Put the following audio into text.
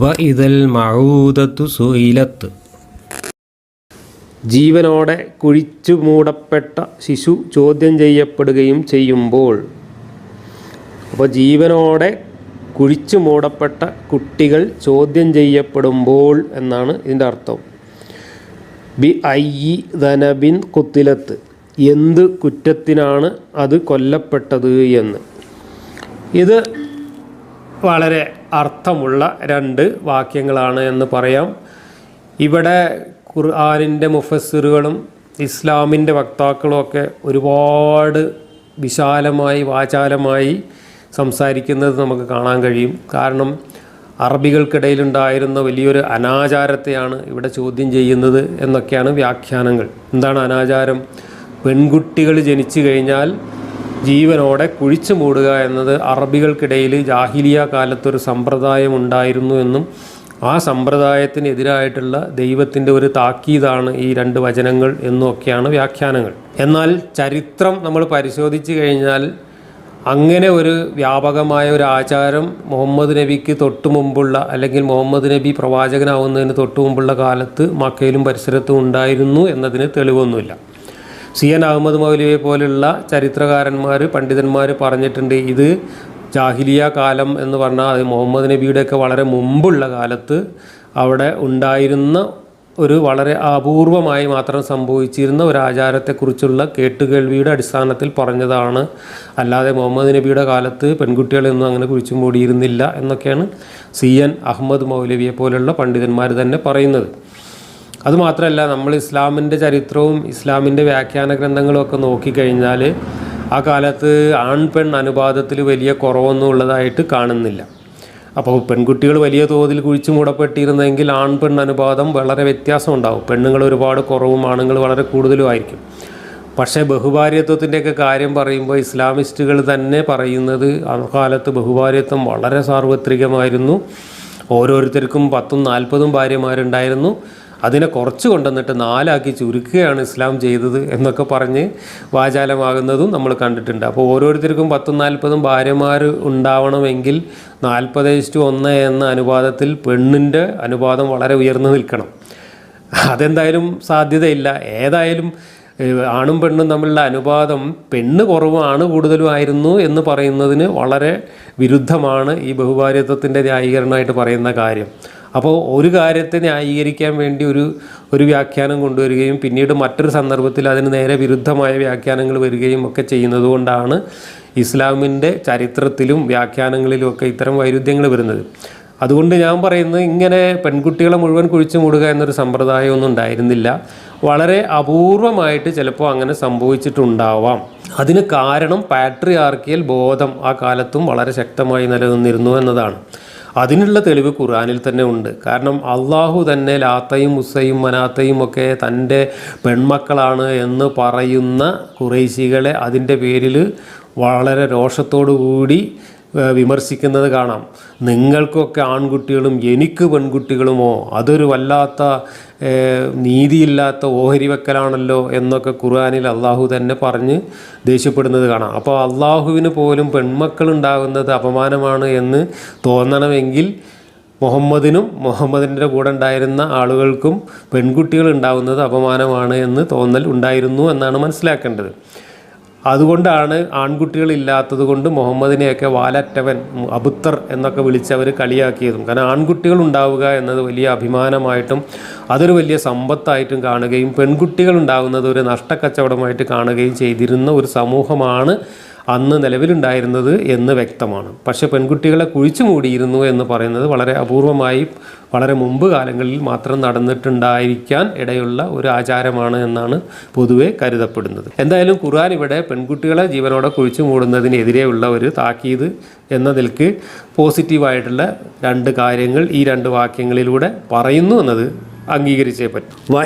വഇദൽ മഊദത്തു സുഇലത്ത്. ജീവനോടെ കുഴിച്ചു മൂടപ്പെട്ട ശിശു ചോദ്യം ചെയ്യപ്പെടുകയും ചെയ്യുമ്പോൾ, അപ്പോൾ ജീവനോടെ കുഴിച്ചു മൂടപ്പെട്ട കുട്ടികൾ ചോദ്യം ചെയ്യപ്പെടുമ്പോൾ എന്നാണ് ഇതിൻ്റെ അർത്ഥം. ബി അയ്യി ദനബിൻ കുത്തിലത്ത്, എന്ത് കുറ്റത്തിനാണ് അത് കൊല്ലപ്പെട്ടത് എന്ന്. ഇത് വളരെ അർത്ഥമുള്ള രണ്ട് വാക്യങ്ങളാണ് എന്ന് പറയാം. ഇവിടെ ഖുർആനിൻ്റെ മുഫസ്സിറുകളും ഇസ്ലാമിൻ്റെ വക്താക്കളും ഒക്കെ ഒരുപാട് വിശാലമായി വാചാലമായി സംസാരിക്കുന്നത് നമുക്ക് കാണാൻ കഴിയും. കാരണം അറബികൾക്കിടയിലുണ്ടായിരുന്ന വലിയൊരു അനാചാരത്തെയാണ് ഇവിടെ ചോദ്യം ചെയ്യുന്നത് എന്നൊക്കെയാണ് വ്യാഖ്യാനങ്ങൾ. എന്താണ് അനാചാരം? പെൺകുട്ടികൾ ജനിച്ചു കഴിഞ്ഞാൽ ജീവനോടെ കുഴിച്ചു മൂടുക എന്നത് അറബികൾക്കിടയിൽ ജാഹിലിയ കാലത്തൊരു സമ്പ്രദായം ഉണ്ടായിരുന്നു എന്നും ആ സമ്പ്രദായത്തിനെതിരായിട്ടുള്ള ദൈവത്തിൻ്റെ ഒരു താക്കീതാണ് ഈ രണ്ട് വചനങ്ങൾ എന്നൊക്കെയാണ് വ്യാഖ്യാനങ്ങൾ. എന്നാൽ ചരിത്രം നമ്മൾ പരിശോധിച്ച് കഴിഞ്ഞാൽ അങ്ങനെ ഒരു വ്യാപകമായ ഒരു ആചാരം മുഹമ്മദ് നബിക്ക് തൊട്ടു മുമ്പുള്ള, അല്ലെങ്കിൽ മുഹമ്മദ് നബി പ്രവാചകനാവുന്നതിന് തൊട്ടു മുമ്പുള്ള കാലത്ത് മക്കയിലും പരിസരത്തും ഉണ്ടായിരുന്നു എന്നതിന് തെളിവൊന്നുമില്ല. CN അഹമ്മദ് മൗലവിയെ പോലുള്ള ചരിത്രകാരന്മാർ, പണ്ഡിതന്മാർ പറഞ്ഞിട്ടുണ്ട് ഇത് ജാഹിലിയ കാലം എന്ന് പറഞ്ഞാൽ അത് മുഹമ്മദ് നബിയുടെയൊക്കെ വളരെ മുമ്പുള്ള കാലത്ത് അവിടെ ഉണ്ടായിരുന്ന ഒരു വളരെ അപൂർവമായി മാത്രം സംഭവിച്ചിരുന്ന ഒരു ആചാരത്തെക്കുറിച്ചുള്ള കേട്ടുകേൾവിയുടെ അടിസ്ഥാനത്തിൽ പറഞ്ഞതാണ്. അല്ലാതെ മുഹമ്മദ് നബിയുടെ കാലത്ത് പെൺകുട്ടികളൊന്നും അങ്ങനെ കുഴിച്ചു മൂടിയിരുന്നില്ല എന്നൊക്കെയാണ് CN അഹമ്മദ് മൗലവിയെ പോലുള്ള പണ്ഡിതന്മാർ തന്നെ പറയുന്നത്. അതുമാത്രമല്ല, നമ്മൾ ഇസ്ലാമിൻ്റെ ചരിത്രവും ഇസ്ലാമിൻ്റെ വ്യാഖ്യാന ഗ്രന്ഥങ്ങളും ഒക്കെ നോക്കിക്കഴിഞ്ഞാൽ ആ കാലത്ത് ആൺ പെൺ അനുപാതത്തിൽ വലിയ കുറവൊന്നും ഉള്ളതായിട്ട് കാണുന്നില്ല. അപ്പോൾ പെൺകുട്ടികൾ വലിയ തോതിൽ കുഴിച്ചു മൂടപ്പെട്ടിരുന്നെങ്കിൽ ആൺ പെൺ അനുപാതം വളരെ വ്യത്യാസം ഉണ്ടാവും. പെണ്ണുങ്ങൾ ഒരുപാട് കുറവും ആണുങ്ങൾ വളരെ കൂടുതലും ആയിരിക്കും. പക്ഷേ ബഹുഭാര്യത്വത്തിൻ്റെയൊക്കെ കാര്യം പറയുമ്പോൾ ഇസ്ലാമിസ്റ്റുകൾ തന്നെ പറയുന്നത് ആ കാലത്ത് ബഹുഭാര്യത്വം വളരെ സാർവത്രികമായിരുന്നു. ഓരോരുത്തർക്കും 10ഉം 40ഉം ഭാര്യമാരുണ്ടായിരുന്നു. അതിനെ കുറച്ച് കൊണ്ടുവന്നിട്ട് 4 ആക്കി ചുരുക്കുകയാണ് ഇസ്ലാം ചെയ്തത് എന്നൊക്കെ പറഞ്ഞ് വാചാലമാകുന്നതും നമ്മൾ കണ്ടിട്ടുണ്ട്. അപ്പോൾ ഓരോരുത്തർക്കും 10ഉം 40ഉം ഭാര്യമാർ ഉണ്ടാവണമെങ്കിൽ 40:1 എന്ന അനുപാതത്തിൽ പെണ്ണിൻ്റെ അനുപാതം വളരെ ഉയർന്നു നിൽക്കണം. അതെന്തായാലും സാധ്യതയില്ല. ഏതായാലും ആണും പെണ്ണും തമ്മിലുള്ള അനുപാതം പെണ്ണ് കുറവും ആണ് കൂടുതലും ആയിരുന്നു എന്ന് പറയുന്നതിന് വളരെ വിരുദ്ധമാണ് ഈ ബഹുഭാര്യത്വത്തിൻ്റെ ന്യായീകരണമായിട്ട് പറയുന്ന കാര്യം. അപ്പോൾ ഒരു കാര്യത്തെ ന്യായീകരിക്കാൻ വേണ്ടി ഒരു വ്യാഖ്യാനം കൊണ്ടുവരികയും പിന്നീട് മറ്റൊരു സന്ദർഭത്തിൽ അതിന് നേരെ വിരുദ്ധമായ വ്യാഖ്യാനങ്ങൾ വരികയും ഒക്കെ ചെയ്യുന്നത് കൊണ്ടാണ് ഇസ്ലാമിൻ്റെ ചരിത്രത്തിലും വ്യാഖ്യാനങ്ങളിലും ഒക്കെ ഇത്തരം വൈരുദ്ധ്യങ്ങൾ വരുന്നത്. അതുകൊണ്ട് ഞാൻ പറയുന്നത്, ഇങ്ങനെ പെൺകുട്ടികളെ മുഴുവൻ കുഴിച്ചു മൂടുക എന്നൊരു സമ്പ്രദായമൊന്നും ഉണ്ടായിരുന്നില്ല. വളരെ അപൂർവമായിട്ട് ചിലപ്പോൾ അങ്ങനെ സംഭവിച്ചിട്ടുണ്ടാവാം. അതിന് കാരണം പാട്രിയാർക്കിയൽ ബോധം ആ കാലത്തും വളരെ ശക്തമായി നിലനിന്നിരുന്നു എന്നതാണ്. അതിനുള്ള തെളിവ് ഖുർആനിൽ തന്നെ ഉണ്ട്. കാരണം അള്ളാഹു തന്നെ ലാത്തയും ഉസ്സയും മനാത്തയും ഒക്കെ തൻ്റെ പെൺമക്കളാണ് എന്ന് പറയുന്ന ഖുറൈശികളെ അതിൻ്റെ പേരിൽ വളരെ രോഷത്തോടു കൂടി വിമർശിക്കുന്നത് കാണാം. നിങ്ങൾക്കൊക്കെ ആൺകുട്ടികളും എനിക്ക് പെൺകുട്ടികളുമോ, അതൊരു വല്ലാത്ത നീതിയില്ലാത്ത ഓഹരി വെക്കലാണല്ലോ എന്നൊക്കെ ഖുർആനിൽ അള്ളാഹു തന്നെ പറഞ്ഞ് ദേഷ്യപ്പെടുന്നത് കാണാം. അപ്പോൾ അള്ളാഹുവിന് പോലും പെൺമക്കളുണ്ടാകുന്നത് അപമാനമാണ് എന്ന് തോന്നണമെങ്കിൽ മുഹമ്മദിനും മുഹമ്മദിൻ്റെ കൂടെ ഉണ്ടായിരുന്ന ആളുകൾക്കും പെൺകുട്ടികൾ ഉണ്ടാകുന്നത് അപമാനമാണ് എന്ന് തോന്നൽ ഉണ്ടായിരുന്നു എന്നാണ് മനസ്സിലാക്കേണ്ടത്. അതുകൊണ്ടാണ് ആൺകുട്ടികളില്ലാത്തത് കൊണ്ട് മുഹമ്മദിനെയൊക്കെ വാലറ്റവൻ, അബുത്തർ എന്നൊക്കെ വിളിച്ചവർ കളിയാക്കിയതും. കാരണം ആൺകുട്ടികൾ ഉണ്ടാവുക എന്നത് വലിയ അഭിമാനമായിട്ടും അതൊരു വലിയ സമ്പത്തായിട്ടും കാണുകയും പെൺകുട്ടികൾ ഉണ്ടാകുന്നത് ഒരു നഷ്ടക്കച്ചവടമായിട്ട് കാണുകയും ചെയ്തിരുന്ന ഒരു സമൂഹമാണ് അന്ന് നിലവിലുണ്ടായിരുന്നത് എന്ന് വ്യക്തമാണ്. പക്ഷേ പെൺകുട്ടികളെ കുഴിച്ചു മൂടിയിരുന്നു എന്ന് പറയുന്നത് വളരെ അപൂർവമായി വളരെ മുമ്പ് കാലങ്ങളിൽ മാത്രം നടന്നിട്ടുണ്ടായിരിക്കാൻ ഇടയുള്ള ഒരു ആചാരമാണ് എന്നാണ് പൊതുവെ കരുതപ്പെടുന്നത്. എന്തായാലും ഖുർആൻ ഇവിടെ പെൺകുട്ടികളെ ജീവനോടെ കുഴിച്ചു മൂടുന്നതിനെതിരെയുള്ള ഒരു താക്കീത് എന്ന നിലയ്ക്ക് പോസിറ്റീവായിട്ടുള്ള രണ്ട് കാര്യങ്ങൾ ഈ രണ്ട് വാക്യങ്ങളിലൂടെ പറയുന്നു എന്നത് അംഗീകരിച്ചേ പറ്റും.